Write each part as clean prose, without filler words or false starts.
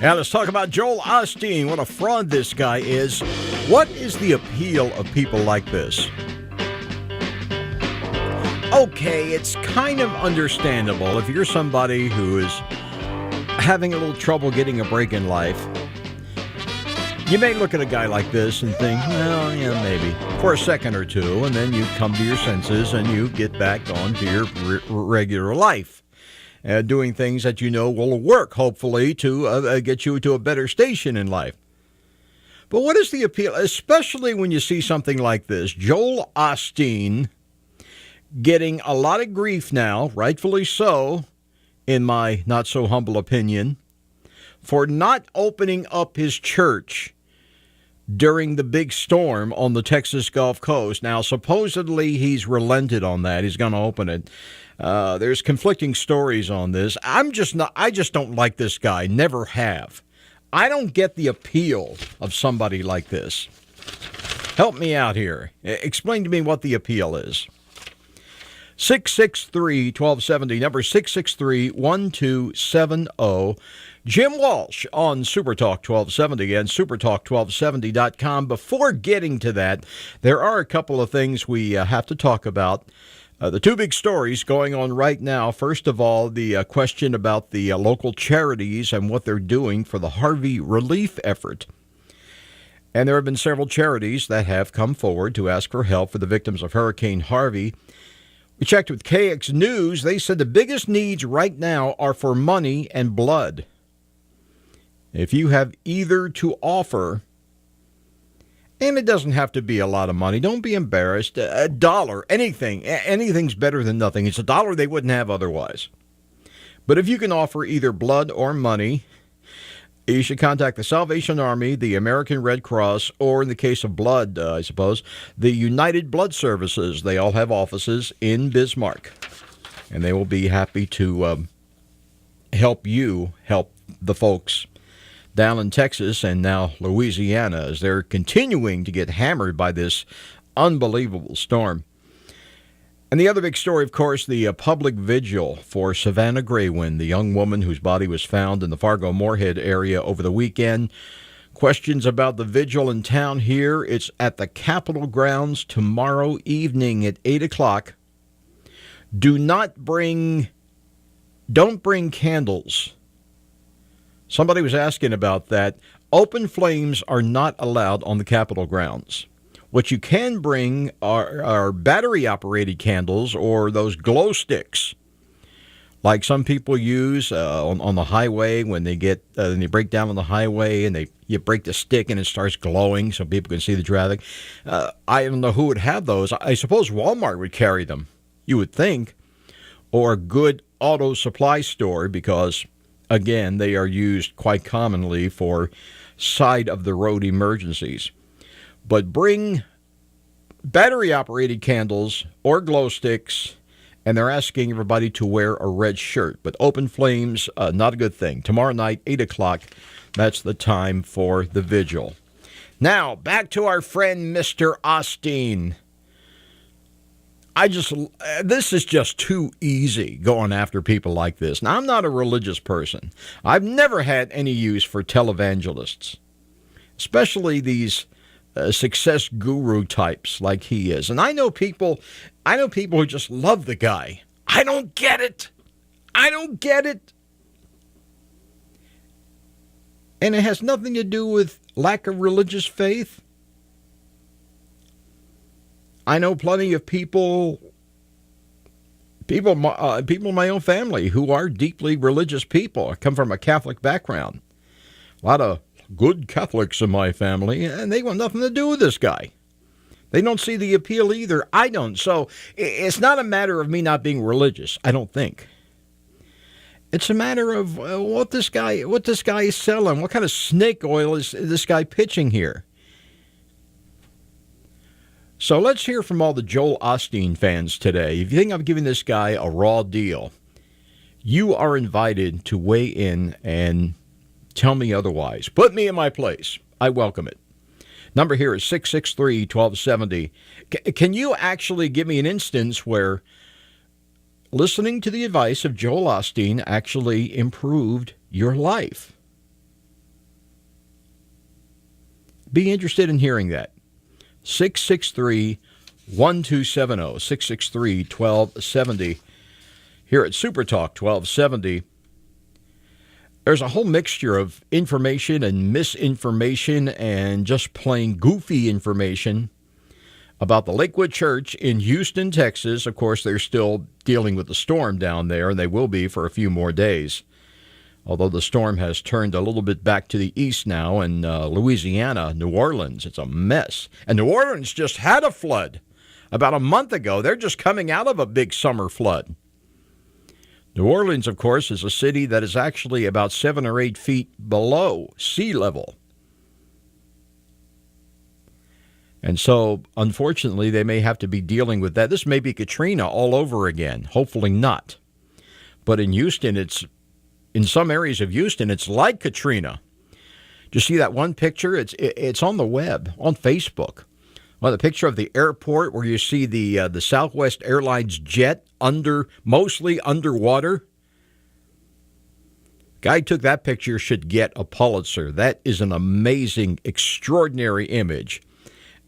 Now let's talk about Joel Osteen. What a fraud this guy is. What is the appeal of people like this? Okay, it's kind of understandable if you're somebody who is having a little trouble getting a break in life. You may look at a guy like this and think, well, yeah, maybe, for a second or two, and then you come to your senses and you get back on to your regular life, doing things that you know will work, hopefully, to get you to a better station in life. But what is the appeal, especially when you see something like this? Joel Osteen getting a lot of grief now, rightfully so, in my not-so-humble opinion, for not opening up his church during the big storm on the Texas Gulf Coast. Now, supposedly, he's relented on that. He's going to open it. There's conflicting stories on this. I just don't like this guy. Never have. I don't get the appeal of somebody like this. Help me out here. Explain to me what the appeal is. 663-1270, number 663-1270. Jim Walsh on Supertalk 1270 and supertalk1270.com. Before getting to that, there are a couple of things we have to talk about. The two big stories going on right now. First of all, the question about the local charities and what they're doing for the Harvey relief effort. And there have been several charities that have come forward to ask for help for the victims of Hurricane Harvey. We checked with KX News. They said the biggest needs right now are for money and blood. If you have either to offer, and it doesn't have to be a lot of money, don't be embarrassed. A dollar, anything's better than nothing. It's a dollar they wouldn't have otherwise. But if you can offer either blood or money, you should contact the Salvation Army, the American Red Cross, or in the case of blood, I suppose, the United Blood Services. They all have offices in Bismarck, and they will be happy to help you help the folks down in Texas and now Louisiana as they're continuing to get hammered by this unbelievable storm. And the other big story, of course, the public vigil for Savannah Graywin, the young woman whose body was found in the Fargo-Moorhead area over the weekend. Questions about the vigil in town here. It's at the Capitol grounds tomorrow evening at 8 o'clock. Don't bring candles. Somebody was asking about that. Open flames are not allowed on the Capitol grounds. What you can bring are battery-operated candles or those glow sticks, like some people use on the highway when they break down on the highway and you break the stick and it starts glowing so people can see the traffic. I don't know who would have those. I suppose Walmart would carry them, you would think, or a good auto supply store because, again, they are used quite commonly for side-of-the-road emergencies. But bring battery-operated candles or glow sticks, and they're asking everybody to wear a red shirt. But open flames, not a good thing. Tomorrow night, 8 o'clock, that's the time for the vigil. Now, back to our friend, Mr. Osteen. This is just too easy going after people like this. Now, I'm not a religious person. I've never had any use for televangelists, especially these success guru types like he is. And I know people who just love the guy. I don't get it. And it has nothing to do with lack of religious faith. I know plenty of people in my own family who are deeply religious people. I come from a Catholic background. A lot of good Catholics in my family, and they want nothing to do with this guy. They don't see the appeal either. I don't. So it's not a matter of me not being religious, I don't think. It's a matter of what this guy is selling. What kind of snake oil is this guy pitching here? So let's hear from all the Joel Osteen fans today. If you think I'm giving this guy a raw deal, you are invited to weigh in and tell me otherwise. Put me in my place. I welcome it. Number here is 663-1270. Can you actually give me an instance where listening to the advice of Joel Osteen actually improved your life? Be interested in hearing that. 663-1270, 663-1270. Here at Super Talk 1270, there's a whole mixture of information and misinformation and just plain goofy information about the Lakewood Church in Houston, Texas. Of course, they're still dealing with the storm down there, and they will be for a few more days. Although the storm has turned a little bit back to the east now in Louisiana, New Orleans. It's a mess. And New Orleans just had a flood about a month ago. They're just coming out of a big summer flood. New Orleans, of course, is a city that is actually about 7 or 8 feet below sea level. And so, unfortunately, they may have to be dealing with that. This may be Katrina all over again. Hopefully not. But in Houston, in some areas of Houston, it's like Katrina. Do you see that one picture? It's on the web, on Facebook. Well, the picture of the airport where you see the Southwest Airlines jet mostly underwater. Guy who took that picture should get a Pulitzer. That is an amazing, extraordinary image.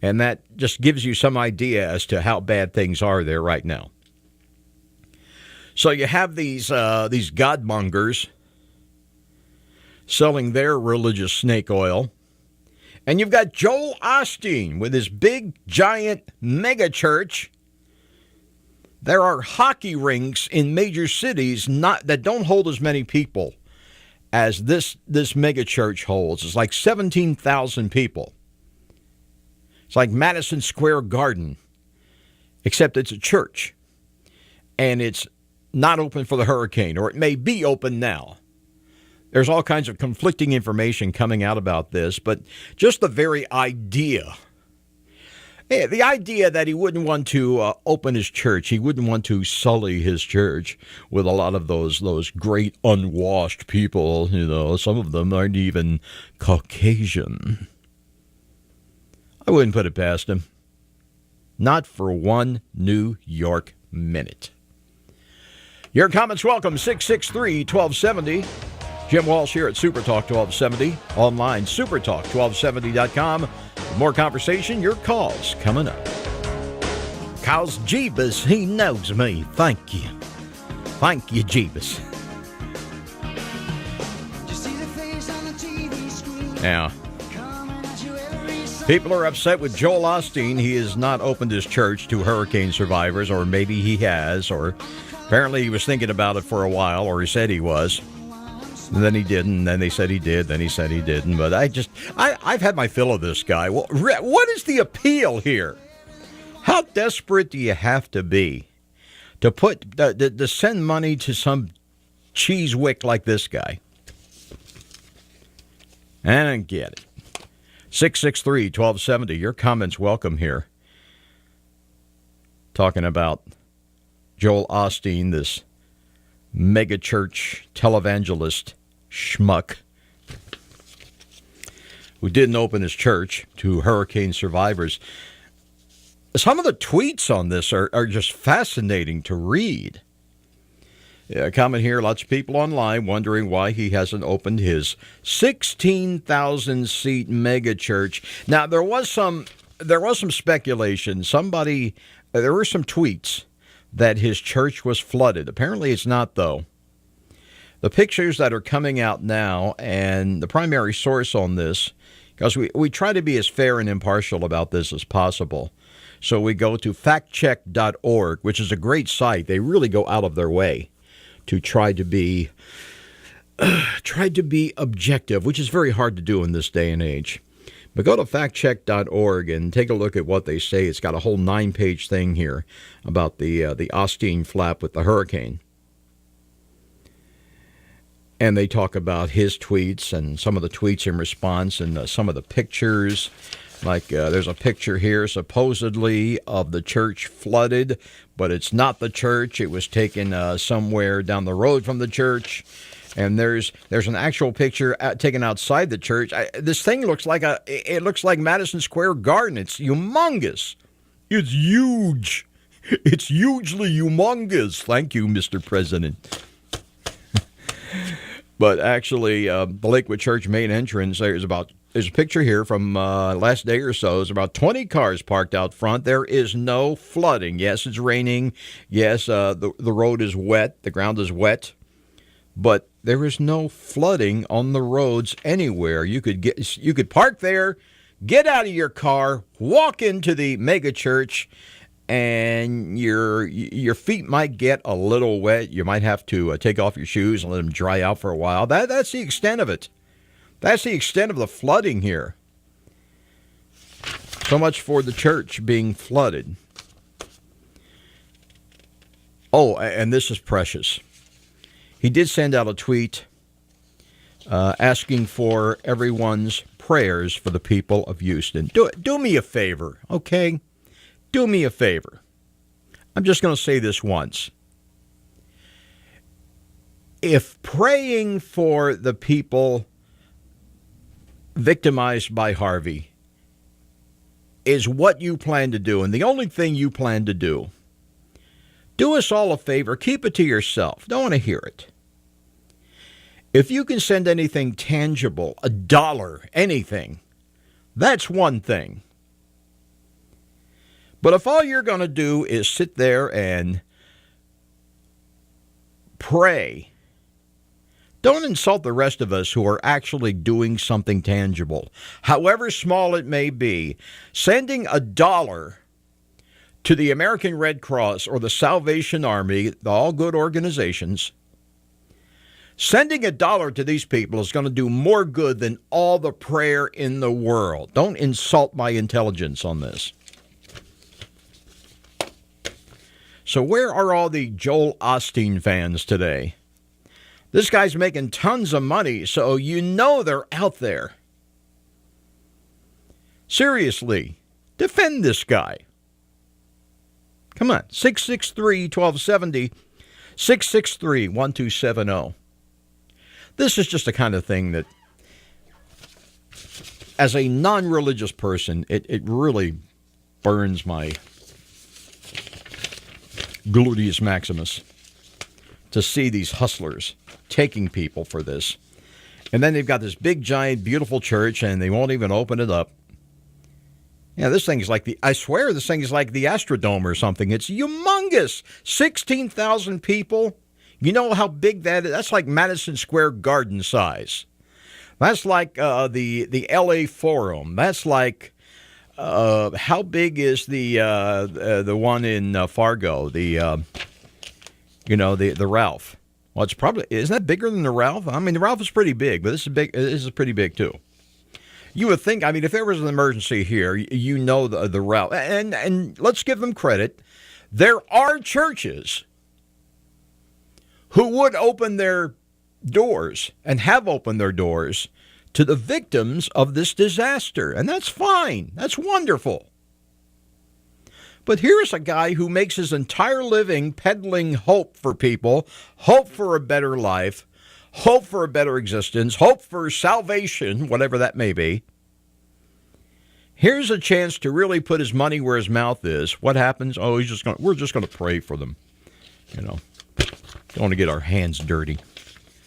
And that just gives you some idea as to how bad things are there right now. So you have these godmongers selling their religious snake oil. And you've got Joel Osteen with his big, giant mega church. There are hockey rinks in major cities that don't hold as many people as this mega church holds. It's like 17,000 people. It's like Madison Square Garden, except it's a church. And it's not open for the hurricane, or it may be open now. There's all kinds of conflicting information coming out about this, but just the very idea, the idea that he wouldn't want to open his church, he wouldn't want to sully his church with a lot of those great unwashed people, some of them aren't even Caucasian. I wouldn't put it past him. Not for one New York minute. Your comments welcome, 663-1270. Jim Walsh here at Super Talk 1270. Online, supertalk1270.com. For more conversation, your calls coming up. Cause Jeebus, he knows me. Thank you. Thank you, Jeebus. Now, people are upset with Joel Osteen. He has not opened his church to hurricane survivors, or maybe he has, or apparently he was thinking about it for a while, or he said he was. And then he didn't, and then they said he did, then he said he didn't. But I've had my fill of this guy. Well, what is the appeal here? How desperate do you have to be to send money to some cheesewick like this guy? I don't get it. 663-1270. Your comments welcome here. Talking about Joel Osteen, this megachurch televangelist schmuck who didn't open his church to hurricane survivors. Some of the tweets on this are just fascinating to read. Yeah, comment here, lots of people online wondering why he hasn't opened his 16,000-seat mega church. Now, there was some speculation. There were some tweets that his church was flooded. Apparently it's not, though. The pictures that are coming out now, and the primary source on this, because we try to be as fair and impartial about this as possible. So we go to factcheck.org, which is a great site. They really go out of their way to try to be objective, which is very hard to do in this day and age. But go to factcheck.org and take a look at what they say. It's got a whole 9-page thing here about the Osteen flap with the hurricane. And they talk about his tweets and some of the tweets in response and some of the pictures. Like there's a picture here supposedly of the church flooded, but it's not the church. It was taken somewhere down the road from the church. And there's an actual picture taken outside the church. This thing looks like Madison Square Garden. It's humongous. It's huge. It's hugely humongous. Thank you, Mr. President. But actually, the Lakewood Church main entrance, there's about there's a picture here from last day or so. There's about 20 cars parked out front. There is no flooding. Yes, it's raining. Yes, the road is wet. The ground is wet. But there is no flooding on the roads anywhere. You could park there, get out of your car, walk into the mega church, and your feet might get a little wet. You might have to take off your shoes and let them dry out for a while. That's the extent of it. That's the extent of the flooding here. So much for the church being flooded. Oh, and this is precious. He did send out a tweet asking for everyone's prayers for the people of Houston. Do me a favor, okay? Do me a favor. I'm just going to say this once. If praying for the people victimized by Harvey is what you plan to do, and the only thing you plan to do, do us all a favor. Keep it to yourself. Don't want to hear it. If you can send anything tangible, $1, anything, that's one thing. But if all you're going to do is sit there and pray, don't insult the rest of us who are actually doing something tangible, however small it may be. Sending $1 to the American Red Cross or the Salvation Army, all good organizations, sending $1 to these people is going to do more good than all the prayer in the world. Don't insult my intelligence on this. So where are all the Joel Osteen fans today? This guy's making tons of money, so you know they're out there. Seriously, defend this guy. Come on, 663-1270, 663-1270. This is just the kind of thing that, as a non-religious person, it really burns my gluteus maximus to see these hustlers taking people for this. And then they've got this big, giant, beautiful church, and they won't even open it up. Yeah, this thing is like I swear this thing is like the Astrodome or something. It's humongous. 16,000 people. You know how big that is? That's like Madison Square Garden size. That's like the LA Forum. That's like, how big is the one in Fargo? The Ralph. Well, it's probably, isn't that bigger than the Ralph? I mean, the Ralph is pretty big, but this is big. This is pretty big too. You would think, I mean, if there was an emergency here, you know the Ralph, and let's give them credit. There are churches who would open their doors and have opened their doors to the victims of this disaster, and that's fine. That's wonderful. But here's a guy who makes his entire living peddling hope for people, hope for a better life, hope for a better existence, hope for salvation, whatever that may be. Here's a chance to really put his money where his mouth is. What happens? Oh, we're just going to pray for them. Don't want to get our hands dirty.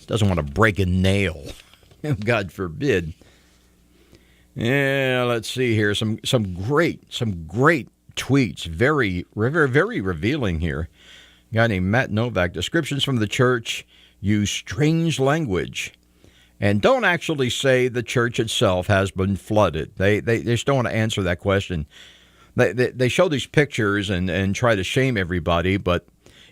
Doesn't want to break a nail. God forbid. Yeah, let's see here. Some great tweets. Very, very, very revealing here. A guy named Matt Novak. Descriptions from the church use strange language and don't actually say the church itself has been flooded. They just don't want to answer that question. They show these pictures and try to shame everybody, but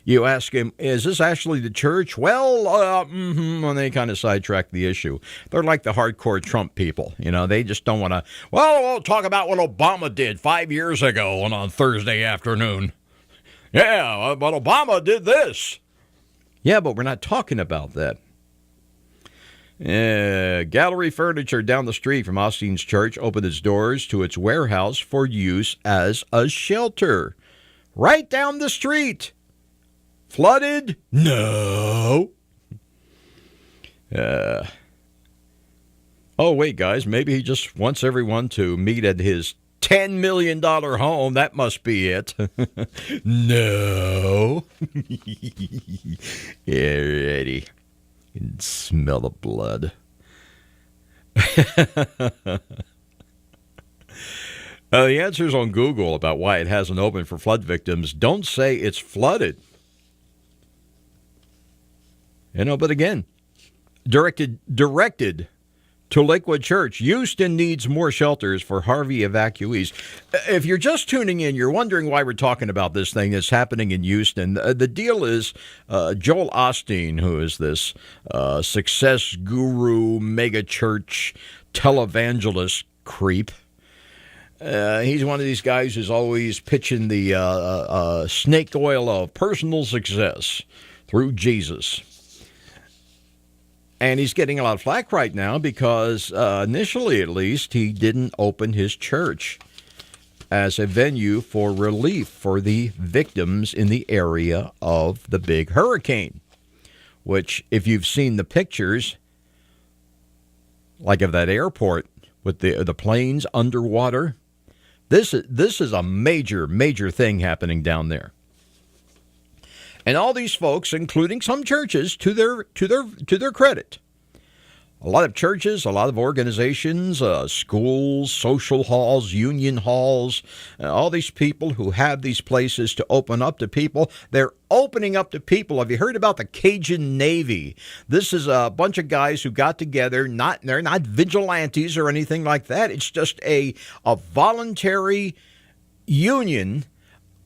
you ask him, is this actually the church? Well, and they kind of sidetrack the issue. They're like the hardcore Trump people. They just don't want to, we'll talk about what Obama did 5 years ago on Thursday afternoon. Yeah, but Obama did this. Yeah, but we're not talking about that. Gallery Furniture down the street from Osteen's church opened its doors to its warehouse for use as a shelter. Right down the street. Flooded? No. Oh, wait, guys. Maybe he just wants everyone to meet at his $10 million home. That must be it. No. Alrighty. You can smell the blood. The answers on Google about why it hasn't opened for flood victims don't say it's flooded. But again, directed to Lakewood Church. Houston needs more shelters for Harvey evacuees. If you're just tuning in, you're wondering why we're talking about this thing that's happening in Houston. The deal is Joel Osteen, who is this success guru, mega church, televangelist creep. He's one of these guys who's always pitching the snake oil of personal success through Jesus. And he's getting a lot of flack right now because initially, at least, he didn't open his church as a venue for relief for the victims in the area of the big hurricane, which, if you've seen the pictures, like of that airport with the planes underwater, this is a major thing happening down there. And all these folks, including some churches, to their credit, a lot of churches, a lot of organizations, schools, social halls, union halls, all these people who have these places to open up to people, they're opening up to people. Have you heard about the Cajun Navy? This is a bunch of guys who got together. They're not vigilantes or anything like that. It's just a voluntary union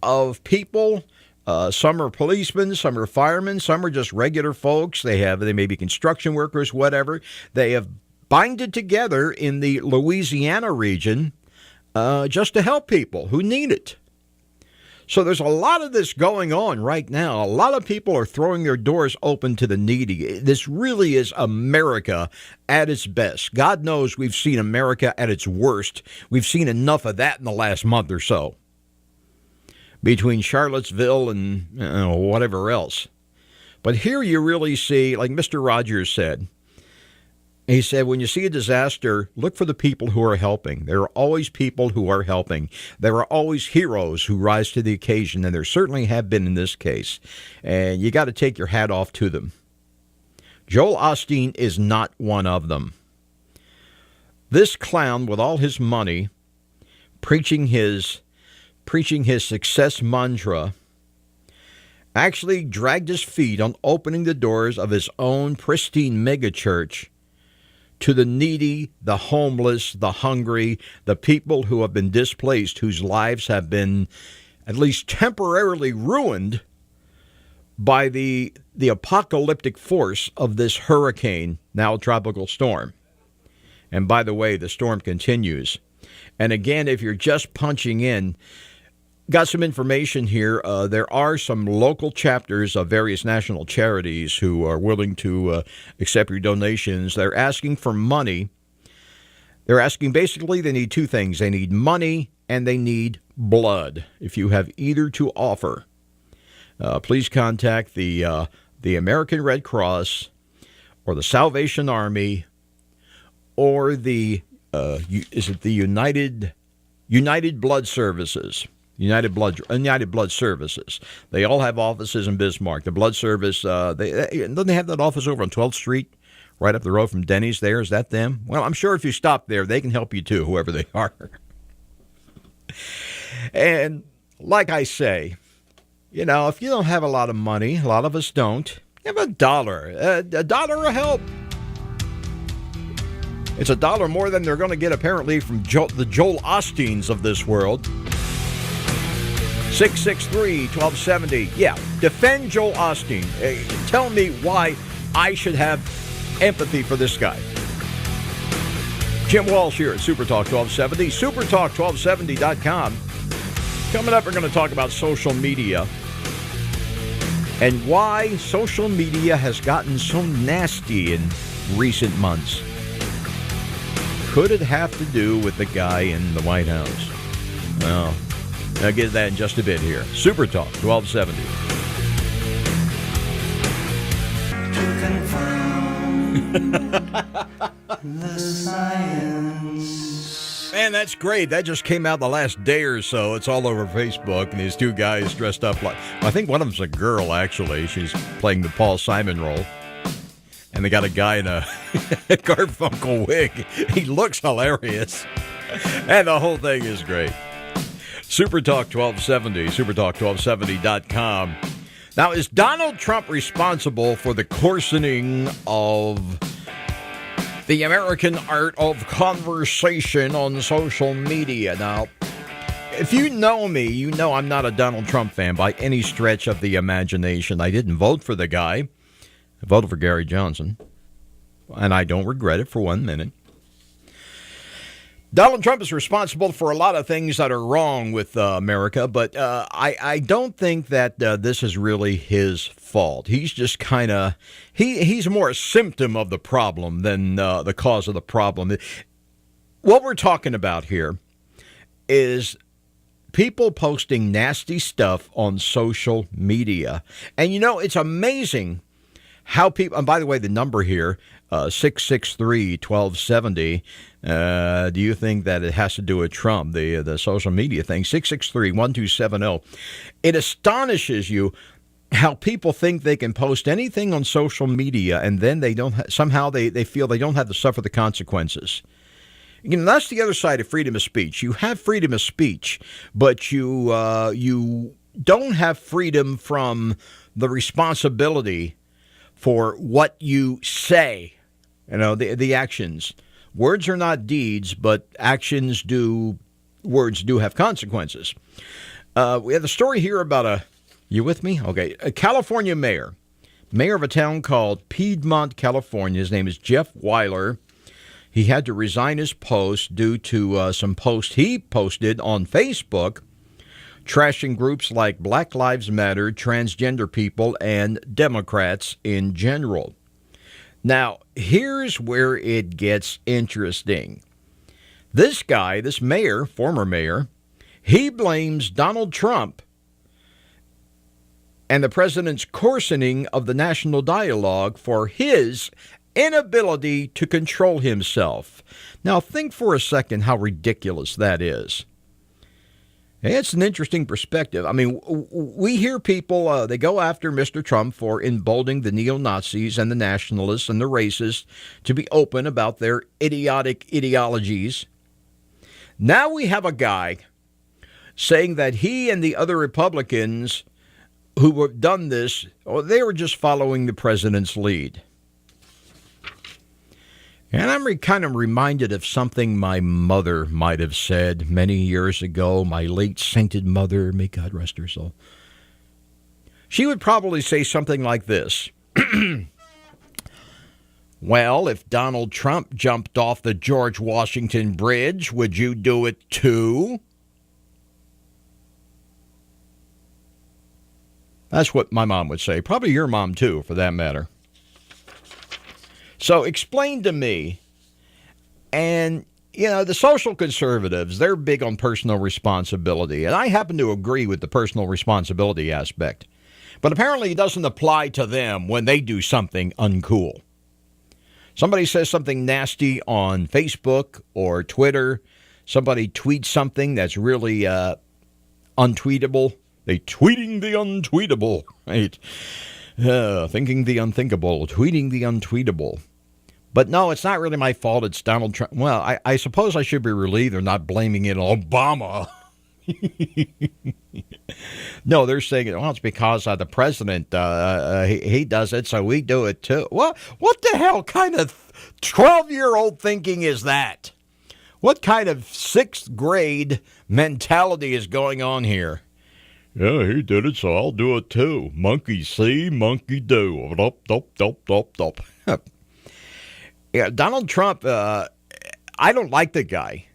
of people. Some are policemen, some are firemen, some are just regular folks. They may be construction workers, whatever. They have binded together in the Louisiana region just to help people who need it. So there's a lot of this going on right now. A lot of people are throwing their doors open to the needy. This really is America at its best. God knows we've seen America at its worst. We've seen enough of that in the last month or so, between Charlottesville and whatever else. But here you really see, like Mr. Rogers said, he said, when you see a disaster, look for the people who are helping. There are always people who are helping. There are always heroes who rise to the occasion, and there certainly have been in this case. And you got to take your hat off to them. Joel Osteen is not one of them. This clown, with all his money, preaching his success mantra, actually dragged his feet on opening the doors of his own pristine megachurch to the needy, the homeless, the hungry, the people who have been displaced, whose lives have been at least temporarily ruined by the apocalyptic force of this hurricane, now tropical storm. And by the way, the storm continues. And again, if you're just punching in, got some information here. There are some local chapters of various national charities who are willing to accept your donations. They're asking for money. They're asking, basically, they need two things. They need money and they need blood. If you have either to offer, please contact the American Red Cross or the Salvation Army or the United Blood Services. United Blood Services. They all have offices in Bismarck. The Blood Service, don't they have that office over on 12th Street, right up the road from Denny's there? Is that them? Well, I'm sure if you stop there, they can help you too, whoever they are. And like I say, if you don't have a lot of money, a lot of us don't, you have $1. A dollar will help. It's $1 more than they're going to get apparently from the Joel Osteens of this world. 663-1270. Yeah, defend Joel Osteen. Tell me why I should have empathy for this guy. Jim Walsh here at Super Talk 1270, supertalk1270.com. Coming up, we're going to talk about social media and why social media has gotten so nasty in recent months. Could it have to do with the guy in the White House? Well, I'll get to that in just a bit here. Super Talk 1270. The science. Man, that's great. That just came out the last day or so. It's all over Facebook, and these two guys dressed up like, I think one of them's a girl, actually. She's playing the Paul Simon role. and they got a guy in a Garfunkel wig. He looks hilarious, and the whole thing is great. Super Talk 1270, supertalk1270.com. Now, is Donald Trump responsible for the coarsening of the American art of conversation on social media? Now, if you know me, you know I'm not a Donald Trump fan by any stretch of the imagination. I didn't vote for the guy. I voted for Gary Johnson, and I don't regret it for 1 minute. Donald Trump is responsible for a lot of things that are wrong with America, but I don't think that this is really his fault. He's just kind of, he's more a symptom of the problem than the cause of the problem. What we're talking about here is people posting nasty stuff on social media. And, you know, it's amazing how people, and by the way, the number here, 663-1270, do you think that it has to do with Trump, the social media thing? 663-1270. It astonishes you how people think they can post anything on social media and then they don't, somehow they feel they don't have to suffer the consequences. You know, that's the other side of freedom of speech. You have freedom of speech, but you don't have freedom from the responsibility for what you say. You know, the actions. Words are not deeds, but actions do. Words do have consequences. We have a story here about you with me? Okay. A California mayor of a town called Piedmont, California. His name is Jeff Weiler. He had to resign his post due to some posts he posted on Facebook, trashing groups like Black Lives Matter, transgender people, and Democrats in general. Now, here's where it gets interesting. This guy, this mayor, former mayor, he blames Donald Trump and the president's coarsening of the national dialogue for his inability to control himself. Now, think for a second how ridiculous that is. It's an interesting perspective. I mean, we hear people, they go after Mr. Trump for emboldening the neo-Nazis and the nationalists and the racists to be open about their idiotic ideologies. Now we have a guy saying that he and the other Republicans who have done this, they were just following the president's lead. And I'm kind of reminded of something my mother might have said many years ago, my late sainted mother, may God rest her soul. She would probably say something like this. Well, if Donald Trump jumped off the George Washington Bridge, would you do it too? That's what my mom would say. Probably your mom too, for that matter. So explain to me, and, you know, the social conservatives, they're big on personal responsibility, and I happen to agree with the personal responsibility aspect. But apparently it doesn't apply to them when they do something uncool. Somebody says something nasty on Facebook or Twitter. Somebody tweets something that's really untweetable. They tweeting the untweetable, right? Thinking the unthinkable, tweeting the untweetable. But no, it's not really my fault. It's Donald Trump. Well, I suppose I should be relieved they're not blaming it on Obama. No, they're saying, well, it's because the president, he does it, so we do it too. Well, what the hell kind of 12-year-old thinking is that? What kind of sixth grade mentality is going on here? Yeah, he did it, so I'll do it too. Monkey see, monkey do. Dop, dop, dop, dop, dop. Yeah, Donald Trump, I don't like the guy.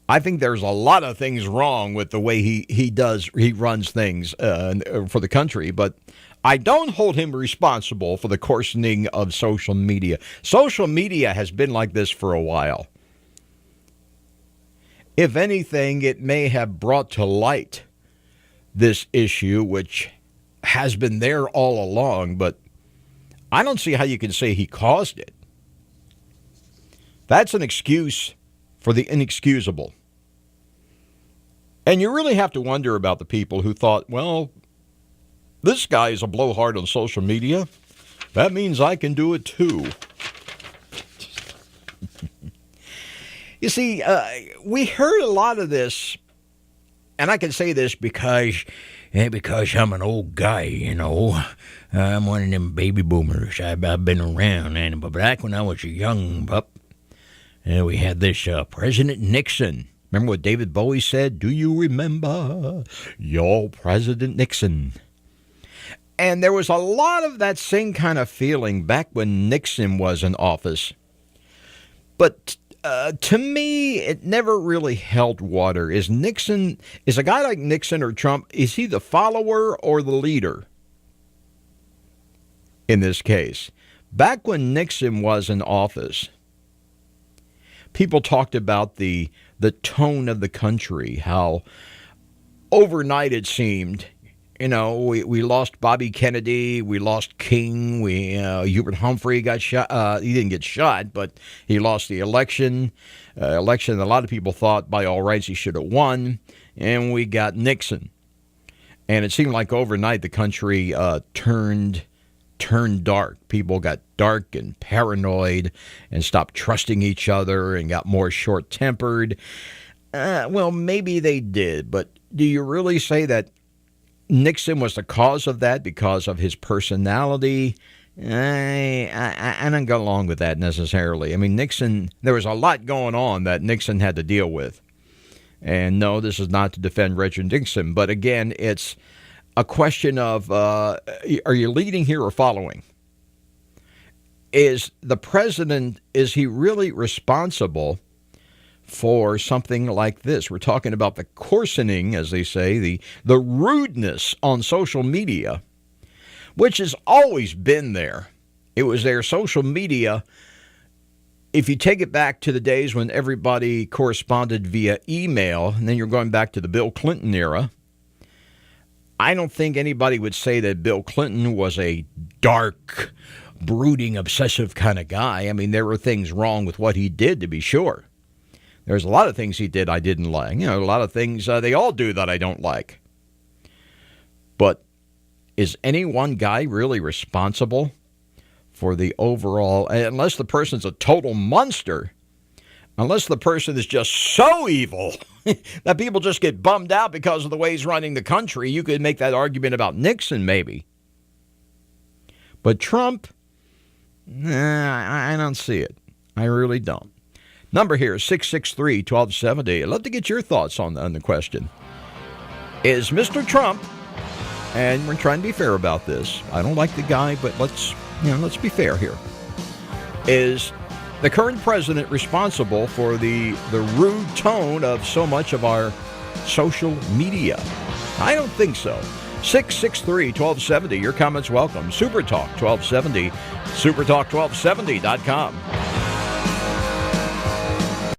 I think there's a lot of things wrong with the way he runs things for the country, but I don't hold him responsible for the coarsening of social media. Social media has been like this for a while. If anything, it may have brought to light this issue, which has been there all along, but I don't see how you can say he caused it. That's an excuse for the inexcusable. And you really have to wonder about the people who thought, well, this guy is a blowhard on social media. That means I can do it too. You see, we heard a lot of this, and I can say this because I'm an old guy, you know. I'm one of them baby boomers. I've been around, but back when I was a young pup, we had this President Nixon. Remember what David Bowie said? Do you remember your President Nixon? And there was a lot of that same kind of feeling back when Nixon was in office. But to me, it never really held water. Is a guy like Nixon or Trump, is he the follower or the leader in this case? Back when Nixon was in office, people talked about the tone of the country, how overnight it seemed. You know, we lost Bobby Kennedy, we lost King, Hubert Humphrey got shot. He didn't get shot, but he lost the election. A lot of people thought by all rights he should have won, and we got Nixon. And it seemed like overnight the country turned dark. People got dark and paranoid and stopped trusting each other and got more short-tempered. Well, maybe they did, but do you really say that Nixon was the cause of that because of his personality? I don't go along with that necessarily. I mean, Nixon, there was a lot going on that Nixon had to deal with. And no, this is not to defend Richard Nixon, but again, it's a question of, are you leading here or following? Is the president, is he really responsible for something like this? We're talking about the coarsening, as they say, the rudeness on social media, which has always been there. It was there. Social media, if you take it back to the days when everybody corresponded via email, and then you're going back to the Bill Clinton era, I don't think anybody would say that Bill Clinton was a dark, brooding, obsessive kind of guy. I mean, there were things wrong with what he did, to be sure. There's a lot of things he did I didn't like. You know, a lot of things they all do that I don't like. But is any one guy really responsible for the overall, unless the person's a total monster, unless the person is just so evil that people just get bummed out because of the way he's running the country? You could make that argument about Nixon, maybe. But Trump, I don't see it. I really don't. Number here is 663-1270. I'd love to get your thoughts on the question. Is Mr. Trump, and we're trying to be fair about this, I don't like the guy, but let's be fair here. Is the current president responsible for the rude tone of so much of our social media? I don't think so. 663-1270. Your comments welcome. Super Talk 1270. supertalk1270.com.